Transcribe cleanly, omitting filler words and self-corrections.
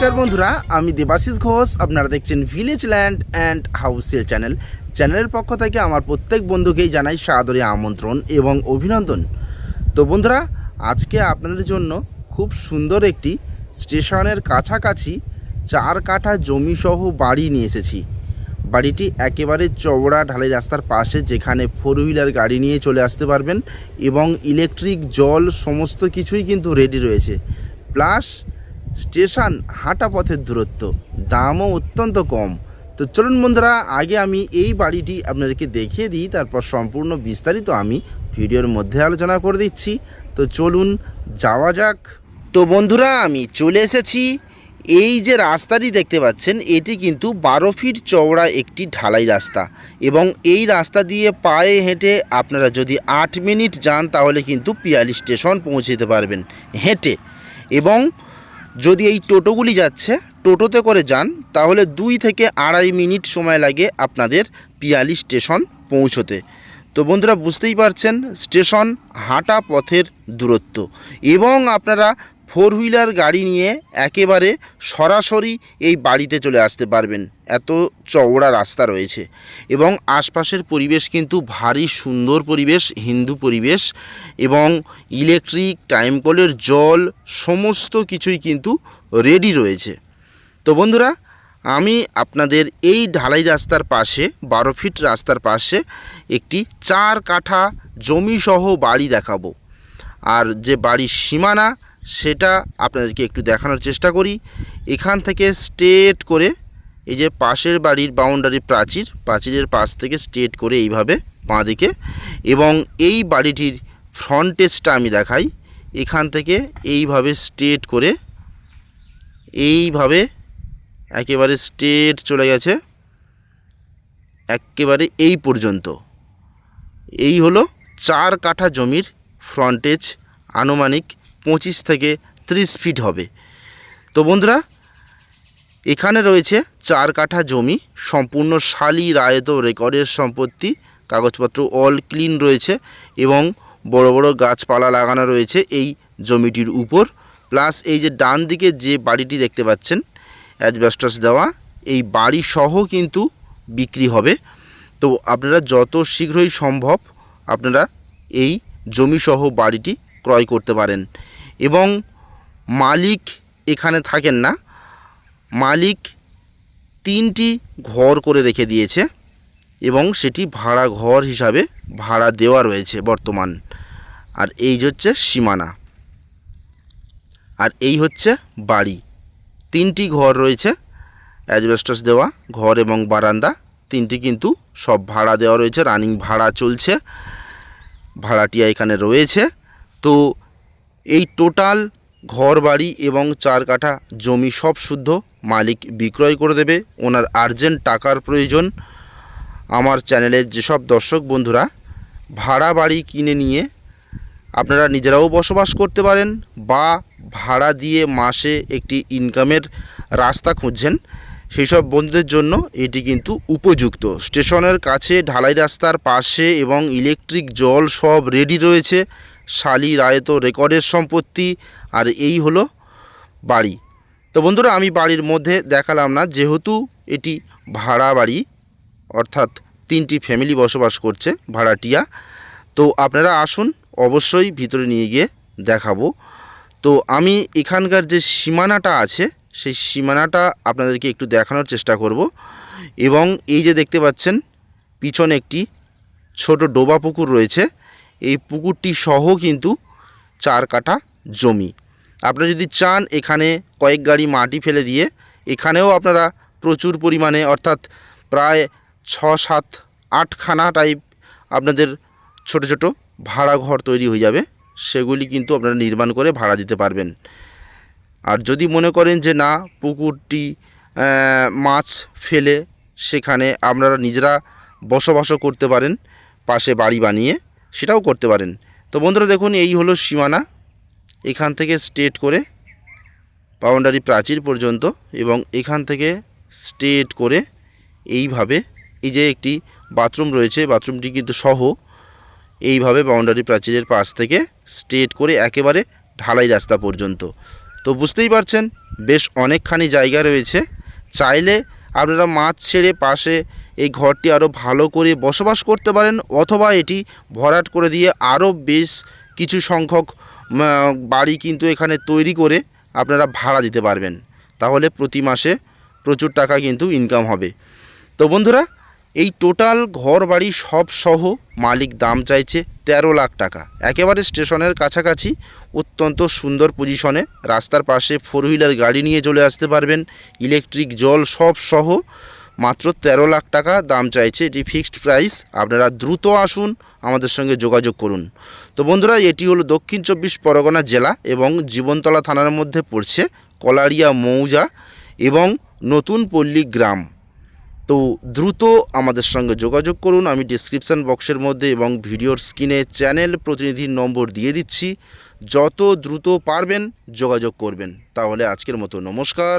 নমস্কার বন্ধুরা, আমি দেবাশিস ঘোষ। আপনারা দেখছেন ভিলেজ ল্যান্ড অ্যান্ড হাউসেল চ্যানেলের পক্ষ থেকে আমার প্রত্যেক বন্ধুকেই জানাই সাদরে আমন্ত্রণ এবং অভিনন্দন। তো বন্ধুরা, আজকে আপনাদের জন্য খুব সুন্দর একটি স্টেশনের কাছাকাছি 4 কাঠা জমিসহ বাড়ি নিয়ে এসেছি। বাড়িটি একেবারে চওড়া ঢালাই রাস্তার পাশে, যেখানে 4 হুইলার গাড়ি নিয়ে চলে আসতে পারবেন এবং ইলেকট্রিক, জল সমস্ত কিছুই কিন্তু রেডি রয়েছে। প্লাস স্টেশন হাঁটা পথের দূরত্ব, দামও অত্যন্ত কম। তো চলুন বন্ধুরা, আগে আমি এই বাড়িটি আপনাদেরকে দেখিয়ে দিই, তারপর সম্পূর্ণ বিস্তারিত আমি ভিডিওর মধ্যে আলোচনা করে দিচ্ছি। তো চলুন যাওয়া যাক। তো বন্ধুরা, আমি চলে এসেছি। এই যে রাস্তাটি দেখতে পাচ্ছেন, এটি কিন্তু 12 ফিট চওড়া একটি ঢালাই রাস্তা এবং এই রাস্তা দিয়ে পায়ে হেঁটে আপনারা যদি 8 মিনিট যান তাহলে কিন্তু পিয়ালি স্টেশন পৌঁছে যেতে পারবেন হেঁটে। এবং যদি এই টোটোগুলি যাচ্ছে, টোটোতে করে যান তাহলে 2 থেকে 2.5 মিনিট সময় লাগে আপনাদের পিয়ালি স্টেশন পৌঁছতে। তো বন্ধুরা, বুঝতেই পারছেন স্টেশন হাঁটা পথের দূরত্ব এবং আপনারা 4 হুইলার গাড়ি নিয়ে একেবারে সরাসরি এই বাড়িতে চলে আসতে পারবেন। এত চওড়া রাস্তা রয়েছে এবং আশপাশের পরিবেশ কিন্তু ভারী সুন্দর পরিবেশ, হিন্দু পরিবেশ এবং ইলেকট্রিক, টাইম কলের জল সমস্ত কিছুই কিন্তু রেডি রয়েছে। তো বন্ধুরা, আমি আপনাদের এই ঢালাই রাস্তার পাশে 12 ফিট রাস্তার পাশে একটি 4 কাঠা জমিসহ বাড়ি দেখাবো। আর যে বাড়ির সীমানা সেটা আপনাদেরকে একটু দেখানোর চেষ্টা করি। এখান থেকে স্ট্রেট করে এই যে পাশের বাড়ির বাউন্ডারি প্রাচীরের পাশ থেকে স্ট্রেট করে এইভাবে বাঁ দিকে, এবং এই বাড়িটির ফ্রন্টেজটা আমি দেখাই। এখান থেকে এইভাবে স্ট্রেট করে এইভাবে একেবারে স্ট্রেট চলে গেছে একেবারে এই পর্যন্ত। এই হলো 4 কাঠা জমির ফ্রন্টেজ, আনুমানিক 25 থেকে 30 ফিট হবে। তো বন্ধুরা, এখানে রয়েছে 4 কাঠা জমি, সম্পূর্ণ শালি রায়ত রেকর্ডের সম্পত্তি, কাগজপত্র অল ক্লিন রয়েছে এবং বড় বড় গাছপালা লাগানো রয়েছে এই জমিটির উপর। প্লাস এই যে ডান দিকে যে বাড়িটি দেখতে পাচ্ছেন অ্যাজবেস্টস দেওয়া, এই বাড়ি সহ কিন্তু বিক্রি হবে। তো আপনারা যত শীঘ্রই সম্ভব আপনারা এই জমিসহ বাড়িটি ক্রয় করতে পারেন। এবং মালিক এখানে থাকেন না, মালিক 3টি ঘর করে রেখে দিয়েছে এবং সেটি ভাড়া ঘর হিসাবে ভাড়া দেওয়া রয়েছে বর্তমান। আর এই হচ্ছে সীমানা, আর এই হচ্ছে বাড়ি। 3টি ঘর রয়েছে, অ্যাজবেস্টস দেওয়া ঘর এবং বারান্দা 3টি কিন্তু সব ভাড়া দেওয়া রয়েছে, রানিং ভাড়া চলছে, ভাড়াটিয়া এখানে রয়েছে। তো এই টোটাল ঘর বাড়ি এবং 4 কাঠা জমি সব শুদ্ধ মালিক বিক্রয় করে দেবে। ওনার আর্জেন্ট টাকার প্রয়োজন। আমার চ্যানেলের যেসব দর্শক বন্ধুরা ভাড়া বাড়ি কিনে নিয়ে আপনারা নিজেরাও বসবাস করতে পারেন বা ভাড়া দিয়ে মাসে একটি ইনকামের রাস্তা খুঁজছেন, সেই সব বন্ধুদের জন্য এটি কিন্তু উপযুক্ত। স্টেশনের কাছে, ঢালাই রাস্তার পাশে এবং ইলেকট্রিক, জল সব রেডি রয়েছে, শালি রায়ত রেকর্ডের সম্পত্তি। আর এই হলো বাড়ি। তো বন্ধুরা, আমি বাড়ির মধ্যে দেখালাম না, যেহেতু এটি ভাড়া বাড়ি, অর্থাৎ 3টি ফ্যামিলি বসবাস করছে, ভাড়াটিয়া। তো আপনারা আসুন, অবশ্যই ভিতরে নিয়ে গিয়ে দেখাবো। তো আমি এখানকার যে সীমানাটা আছে সেই সীমানাটা আপনাদেরকে একটু দেখানোর চেষ্টা করব। এবং এই যে দেখতে পাচ্ছেন পিছনে একটি ছোট ডোবা পুকুর রয়েছে, এই পুকুরটি সহ কিন্তু 4 কাঠা জমি। আপনারা যদি চান এখানে কয়েক গাড়ি মাটি ফেলে দিয়ে এখানেও আপনারা প্রচুর পরিমাণে, অর্থাৎ প্রায় 6, 7, 8 খানা টাইপ আপনাদের ছোট ছোট ভাড়া ঘর তৈরি হয়ে যাবে, সেগুলি কিন্তু আপনারা নির্মাণ করে ভাড়া দিতে পারবেন। আর যদি মনে করেন যে না, পুকুরটি মাছ ফেলে সেখানে আপনারা নিজেরা বসবাসও করতে পারেন পাশে বাড়ি বানিয়ে, সেটাও করতে পারেন। তো বন্ধুরা দেখুন, এই হলো সীমানা, এখান থেকে স্ট্রেট করে বাউন্ডারি প্রাচীর পর্যন্ত, এবং এখান থেকে স্ট্রেট করে এইভাবে এই যে একটি বাথরুম রয়েছে, বাথরুমটি কিন্তু সহ এইভাবে বাউন্ডারি প্রাচীরের পাশ থেকে স্ট্রেট করে একেবারে ঢালাই রাস্তা পর্যন্ত তো বুঝতেই পারছেন বেশ অনেকখানি জায়গা রয়েছে। চাইলে আপনারা মাঠ ছেড়ে পাশে এই ঘরটি আরও ভালো করে বসবাস করতে পারেন, অথবা এটি ভরাট করে দিয়ে আরও বেশ কিছু সংখ্যক বাড়ি কিন্তু এখানে তৈরি করে আপনারা ভাড়া দিতে পারবেন। তাহলে প্রতি মাসে প্রচুর টাকা কিন্তু ইনকাম হবে। তো বন্ধুরা, এই টোটাল ঘর বাড়ি সব সহ মালিক দাম চাইছে 13 লাখ টাকা। একেবারে স্টেশনের কাছাকাছি, অত্যন্ত সুন্দর পজিশনে, রাস্তার পাশে 4 হুইলার গাড়ি নিয়ে চলে আসতে পারবেন, ইলেকট্রিক জল সব সহ মাত্র 13 লাখ টাকা দাম চাইছে। এটি ফিক্সড প্রাইস। আপনারা দ্রুত আসুন, আমাদের সঙ্গে যোগাযোগ করুন। তো বন্ধুরা, এটি হলো দক্ষিণ 24 পরগনা জেলা এবং জীবনতলা থানার মধ্যে পড়ছে, কলারিয়া মৌজা এবং নতুন পল্লী গ্রাম। তো দ্রুত আমাদের সঙ্গে যোগাযোগ করুন। আমি ডিসক্রিপশান বক্সের মধ্যে এবং ভিডিওর স্ক্রিনে চ্যানেল প্রতিনিধির নম্বর দিয়ে দিচ্ছি। যত দ্রুত পারবেন যোগাযোগ করবেন। তাহলে আজকের মতো নমস্কার।